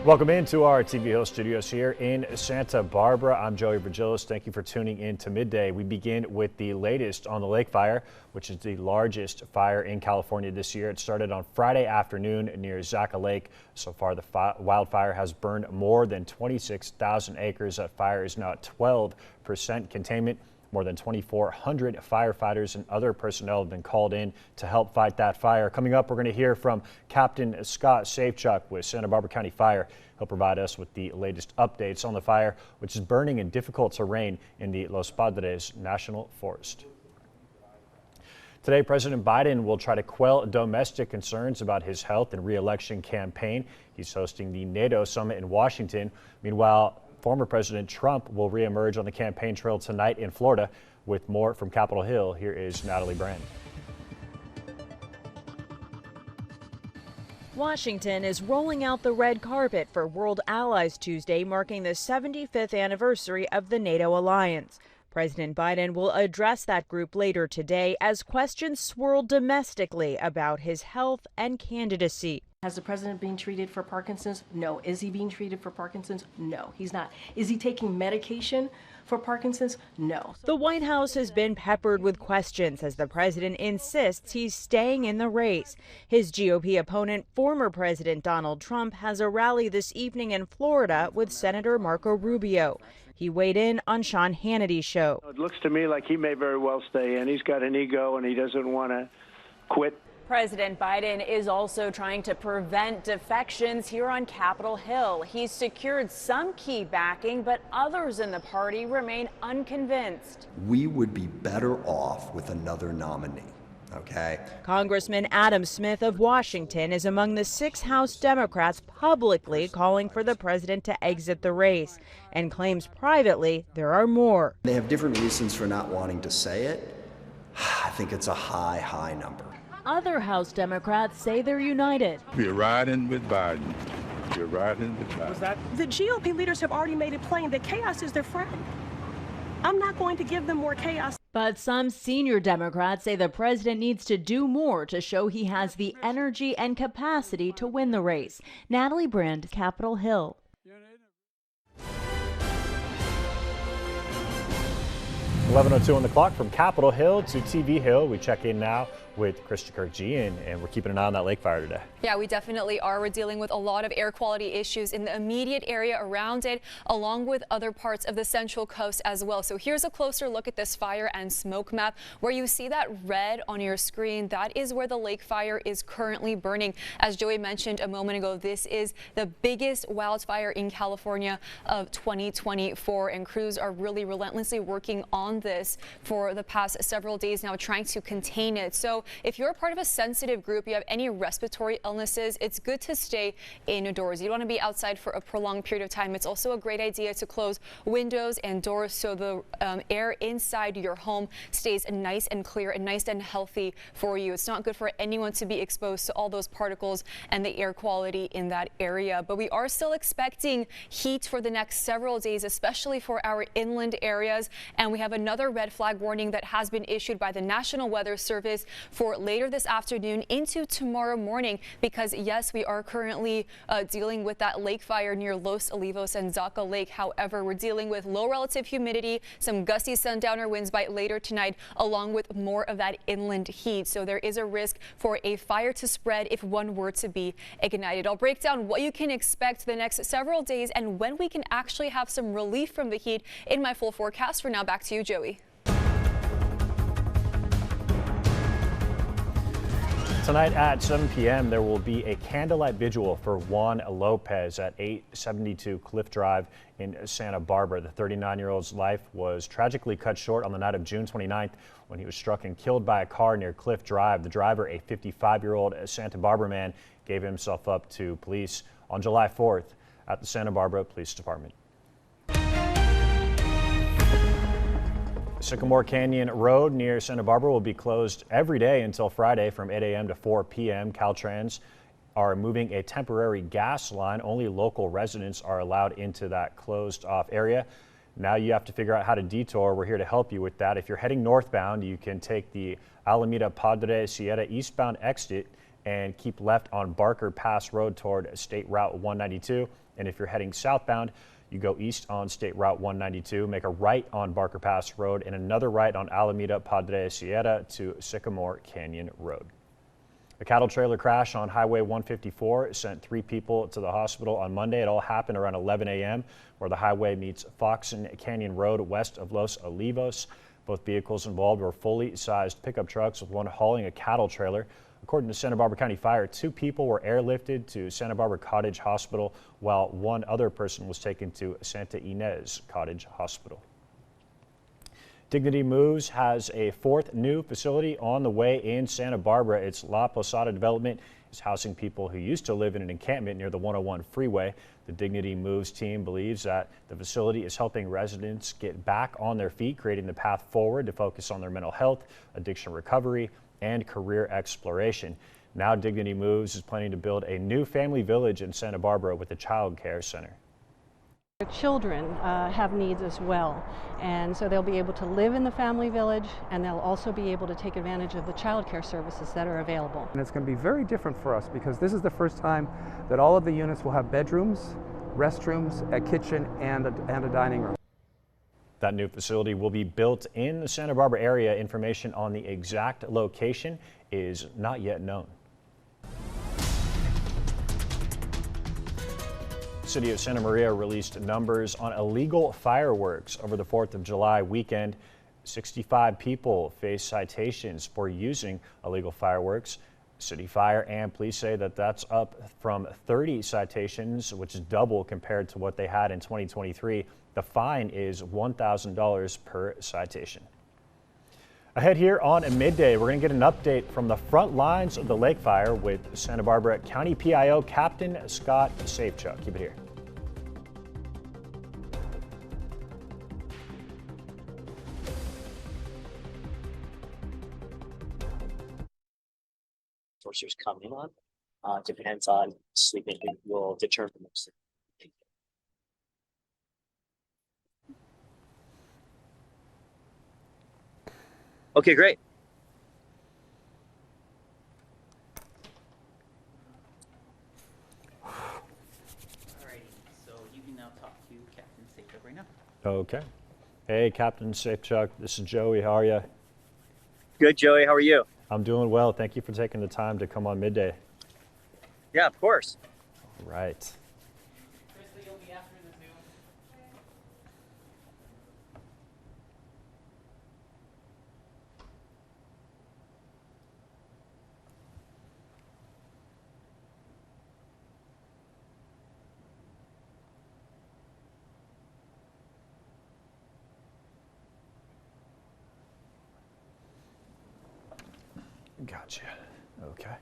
Welcome into our TV Hill studios here in Santa Barbara. I'm Joey Virgillis. Thank you for tuning in to Midday. We begin with the latest on the lake fire, which is the largest fire in California this year. It started on Friday afternoon near Zaca Lake. So far, the wildfire has burned more than 26,000 acres. That fire is now at 12% containment. More than 2,400 firefighters and other personnel have been called in to help fight that fire. Coming up, we're going to hear from Captain Scott Safechuck with Santa Barbara County Fire. He'll provide us with the latest updates on the fire, which is burning in difficult terrain in the Los Padres National Forest. Today, President Biden will try to quell domestic concerns about his health and re-election campaign. He's hosting the NATO summit in Washington. Meanwhile, former President Trump will reemerge on the campaign trail tonight in Florida. With more from Capitol Hill, here is Natalie Brand. Washington is rolling out the red carpet for World Allies Tuesday, marking the 75th anniversary of the NATO alliance. President Biden will address that group later today as questions swirl domestically about his health and candidacy. Has the president been treated for Parkinson's? No. Is he being treated for Parkinson's? No, he's not. Is he taking medication for Parkinson's? No. The White House has been peppered with questions as the president insists he's staying in the race. His GOP opponent, former President Donald Trump, has a rally this evening in Florida with Senator Marco Rubio. He weighed in on Sean Hannity's show. It looks to me like he may very well stay in. He's got an ego and he doesn't want to quit. President Biden is also trying to prevent defections here on Capitol Hill. He's secured some key backing, but others in the party remain unconvinced. We would be better off with another nominee. Okay. Congressman Adam Smith of Washington is among the 6 House Democrats publicly calling for the president to exit the race and claims privately there are more. They have different reasons for not wanting to say it. I think it's a high number. Other House Democrats say they're united. We're riding with Biden. We're riding with Biden. The GOP leaders have already made it plain that chaos is their friend. I'm not going to give them more chaos. But some senior Democrats say the president needs to do more to show he has the energy and capacity to win the race. Natalie Brand, Capitol Hill. 11:02 on the clock from Capitol Hill to TV Hill. We check in now with Krista Kirkji, and we're keeping an eye on that lake fire today. Yeah, we definitely are. We're dealing with a lot of air quality issues in the immediate area around it, along with other parts of the Central Coast as well. So here's a closer look at this fire and smoke map. Where you see that red on your screen, that is where the lake fire is currently burning. As Joey mentioned a moment ago, this is the biggest wildfire in California of 2024, and crews are really relentlessly working on this for the past several days now, trying to contain it. So if you're a part of a sensitive group, you have any respiratory illnesses, it's good to stay indoors. You don't want to be outside for a prolonged period of time. It's also a great idea to close windows and doors so the air inside your home stays nice and clear and nice and healthy for you. It's not good for anyone to be exposed to all those particles and the air quality in that area. But we are still expecting heat for the next several days, especially for our inland areas. And we have another red flag warning that has been issued by the National Weather Service for later this afternoon into tomorrow morning, because yes, we are currently dealing with that lake fire near Los Olivos and Zaca Lake. However, we're dealing with low relative humidity, some gusty sundowner winds by later tonight, along with more of that inland heat. So there is a risk for a fire to spread if one were to be ignited. I'll break down what you can expect the next several days and when we can actually have some relief from the heat in my full forecast. For now, back to you, Joey. Tonight at 7 p.m. there will be a candlelight vigil for Juan Lopez at 872 Cliff Drive in Santa Barbara. The 39-year-old's life was tragically cut short on the night of June 29th when he was struck and killed by a car near Cliff Drive. The driver, a 55-year-old Santa Barbara man, gave himself up to police on July 4th at the Santa Barbara Police Department. Sycamore Canyon Road near Santa Barbara will be closed every day until Friday from 8 a.m. to 4 p.m. Caltrans are moving a temporary gas line. Only local residents are allowed into that closed off area. Now you have to figure out how to detour. We're here to help you with that. If you're heading northbound, you can take the Alameda Padre Sierra eastbound exit and keep left on Barker Pass Road toward State Route 192. And if you're heading southbound, you go east on State Route 192, make a right on Barker Pass Road, and another right on Alameda Padre Sierra to Sycamore Canyon Road. A cattle trailer crash on Highway 154 sent 3 people to the hospital on Monday. It all happened around 11 a.m. where the highway meets Foxen Canyon Road west of Los Olivos. Both vehicles involved were fully sized pickup trucks, with one hauling a cattle trailer. According to Santa Barbara County Fire, 2 people were airlifted to Santa Barbara Cottage Hospital, while one other person was taken to Santa Ynez Cottage Hospital. Dignity Moves has a 4th new facility on the way in Santa Barbara. Its La Posada development is housing people who used to live in an encampment near the 101 freeway. The Dignity Moves team believes that the facility is helping residents get back on their feet, creating the path forward to focus on their mental health, addiction recovery, and career exploration. Now Dignity Moves is planning to build a new family village in Santa Barbara with a child care center. Children have needs as well, and so they'll be able to live in the family village, and they'll also be able to take advantage of the child care services that are available. And it's going to be very different for us because this is the first time that all of the units will have bedrooms, restrooms, a kitchen, and a dining room. That new facility will be built in the Santa Barbara area. Information on the exact location is not yet known. City of Santa Maria released numbers on illegal fireworks over the 4th of July weekend. 65 people face citations for using illegal fireworks. City Fire and police say that that's up from 30 citations, which is double compared to what they had in 2023. The fine is $1,000 per citation. Ahead here on a midday, we're going to get an update from the front lines of the lake fire with Santa Barbara County PIO Captain Scott Safechuck. Keep it here. Sources come in on depends on sleeping will determine this. Okay, great. Alrighty, so you can now talk to Captain Safechuck right now. Okay. Hey, Captain Safechuck. This is Joey. How are you? Good, Joey. How are you? I'm doing well. Thank you for taking the time to come on midday. Yeah, of course. All right. Krista, you'll be after the Zoom. Gotcha. Okay.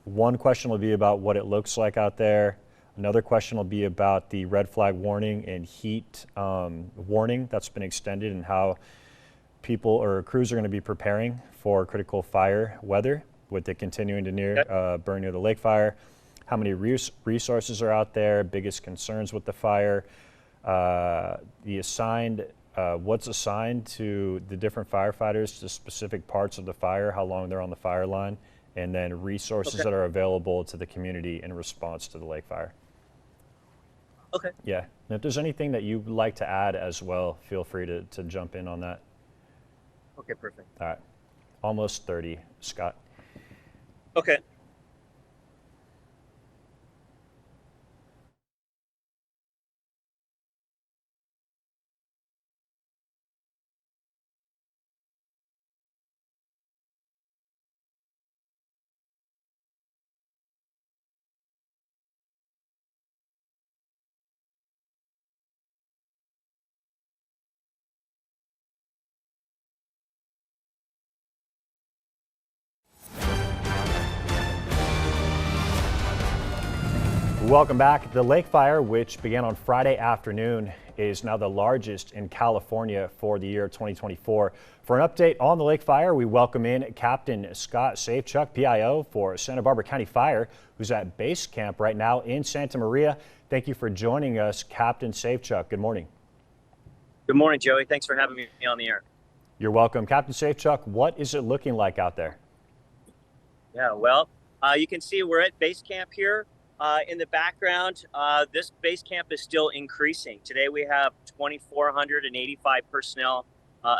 One question will be about what it looks like out there. Another question will be about the red flag warning and heat warning that's been extended and how people or crews are going to be preparing for critical fire weather with it continuing to burn near the lake fire. How many resources are out there, biggest concerns with the fire, what's assigned to the different firefighters to specific parts of the fire, how long they're on the fire line, and then resources that are available to the community in response to the lake fire. Okay. Yeah, and if there's anything that you'd like to add as well, feel free to jump in on that. Okay, perfect. All right, almost 30, Scott. Okay. Welcome back. The lake fire, which began on Friday afternoon, is now the largest in California for the year 2024. For an update on the lake fire, we welcome in Captain Scott Safechuck, PIO for Santa Barbara County Fire, who's at base camp right now in Santa Maria. Thank you for joining us, Captain Safechuck. Good morning. Good morning, Joey. Thanks for having me on the air. You're welcome. Captain Safechuck, what is it looking like out there? Yeah, well, you can see we're at base camp here. In the background, this base camp is still increasing. Today we have 2,485 personnel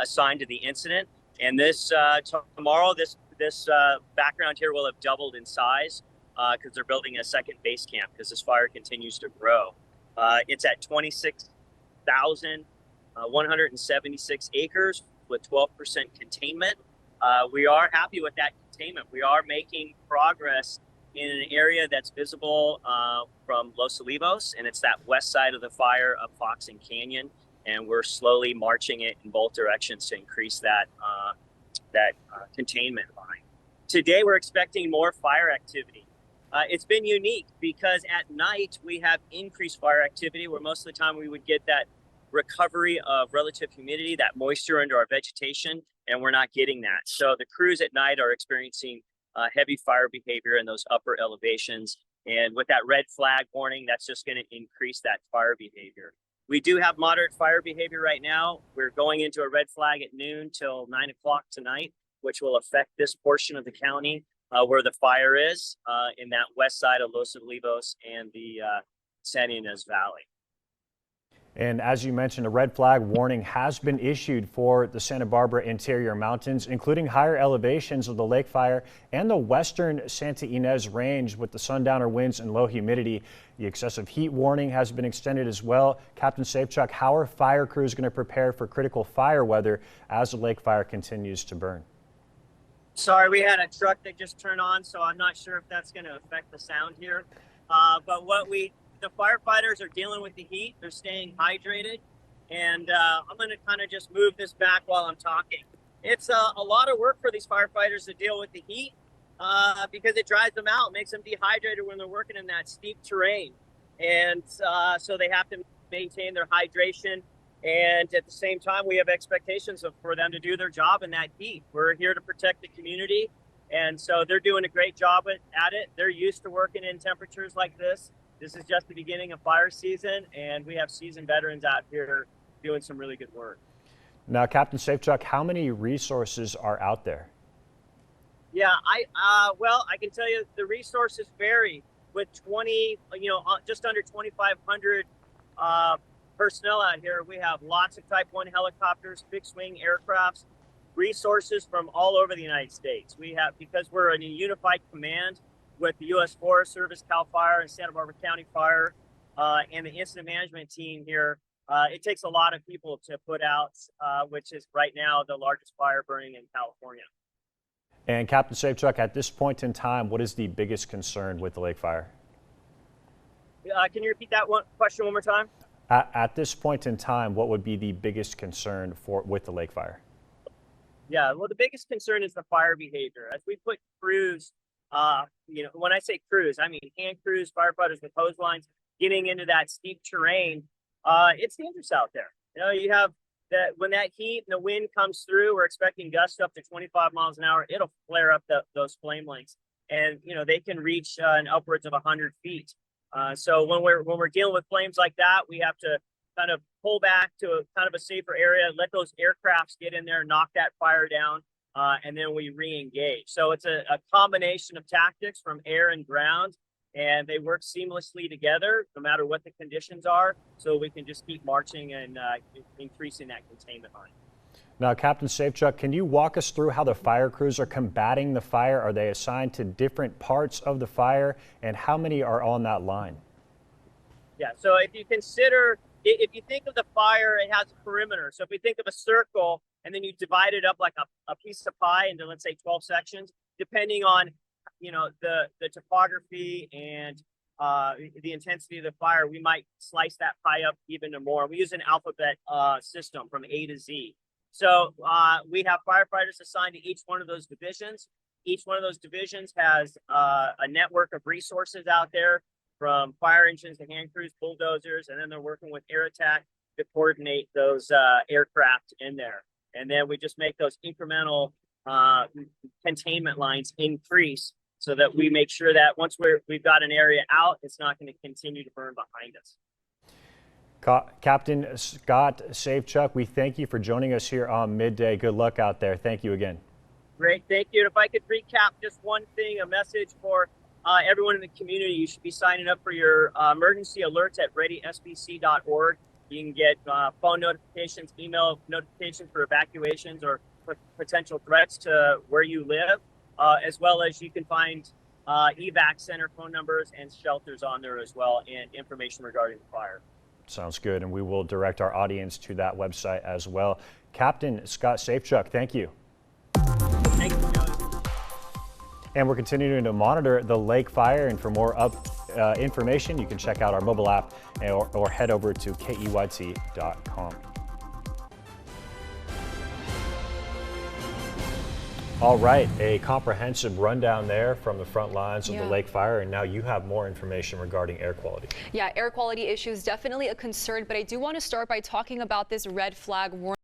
assigned to the incident, and this tomorrow this background here will have doubled in size because they're building a second base camp because this fire continues to grow. It's at 26,176 acres with 12% containment. We are happy with that containment. We are making progress in an area that's visible from Los Olivos, and it's that west side of the fire of Fox and Canyon, and we're slowly marching it in both directions to increase that containment line. Today we're expecting more fire activity. It's been unique because at night we have increased fire activity where most of the time we would get that recovery of relative humidity, that moisture under our vegetation, and we're not getting that. So the crews at night are experiencing heavy fire behavior in those upper elevations. And with that red flag warning, that's just going to increase that fire behavior. We do have moderate fire behavior right now. We're going into a red flag at noon till 9 o'clock tonight, which will affect this portion of the county where the fire is in that west side of Los Olivos and the San Ynez Valley. And as you mentioned, a red flag warning has been issued for the Santa Barbara interior mountains, including higher elevations of the lake fire and the western Santa Ynez range with the sundowner winds and low humidity. The excessive heat warning has been extended as well. Captain Safechuck, how are fire crews going to prepare for critical fire weather as the lake fire continues to burn? Sorry, we had a truck that just turned on, so I'm not sure if that's going to affect the sound here. But the firefighters are dealing with the heat. They're staying hydrated. And I'm going to kind of just move this back while I'm talking. It's a lot of work for these firefighters to deal with the heat because it dries them out, makes them dehydrated when they're working in that steep terrain. And so they have to maintain their hydration. And at the same time, we have expectations for them to do their job in that heat. We're here to protect the community. And so they're doing a great job at it. They're used to working in temperatures like this. This is just the beginning of fire season, and we have seasoned veterans out here doing some really good work. Now, Captain Safechuck, how many resources are out there? Yeah, well, I can tell you the resources vary with just under 2,500 personnel out here. We have lots of Type 1 helicopters, fixed-wing aircrafts, resources from all over the United States. We have, because we're in a unified command with the U.S. Forest Service, CAL FIRE, and Santa Barbara County Fire, and the incident management team here. It takes a lot of people to put out, which is right now the largest fire burning in California. And Captain Safechuck, at this point in time, what is the biggest concern with the lake fire? Can you repeat that question one more time? At this point in time, what would be the biggest concern with the lake fire? Yeah, well, the biggest concern is the fire behavior. As we put crews, when I say crews, I mean hand crews, firefighters with hose lines, getting into that steep terrain. It's dangerous out there. You have that when that heat and the wind comes through, we're expecting gusts up to 25 miles an hour. It'll flare up those flame lengths, and they can reach upwards of 100 feet. So when we're dealing with flames like that, we have to kind of pull back to kind of a safer area, let those aircrafts get in there, knock that fire down. And then we re-engage. So it's a combination of tactics from air and ground, and they work seamlessly together no matter what the conditions are, so we can just keep marching and increasing that containment line. Now, Captain Safechuck, can you walk us through how the fire crews are combating the fire? Are they assigned to different parts of the fire, and how many are on that line? Yeah, so if you think of the fire, it has a perimeter. So if we think of a circle, and then you divide it up like a piece of pie into, let's say, 12 sections, depending on, the topography and the intensity of the fire, we might slice that pie up even more. We use an alphabet system from A to Z. So we have firefighters assigned to each one of those divisions. Each one of those divisions has a network of resources out there from fire engines to hand crews, bulldozers, and then they're working with Air Attack to coordinate those aircraft in there. And then we just make those incremental containment lines increase so that we make sure that once we've got an area out, it's not going to continue to burn behind us. Captain Scott Safechuck, we thank you for joining us here on Midday. Good luck out there. Thank you again. Great, thank you. And if I could recap just one thing, a message for everyone in the community, you should be signing up for your emergency alerts at readysbc.org. You can get phone notifications, email notifications for evacuations or potential threats to where you live, as well as you can find evac center phone numbers and shelters on there as well, and information regarding the fire. Sounds good, and we will direct our audience to that website as well. Captain Scott Safechuck, thank you. Thank you, Joey. And we're continuing to monitor the lake fire, and for more information, you can check out our mobile app or head over to KEYT.com. All right, a comprehensive rundown there from the front lines of the lake fire, and now you have more information regarding air quality. Yeah, air quality issues definitely a concern, but I do want to start by talking about this red flag warning.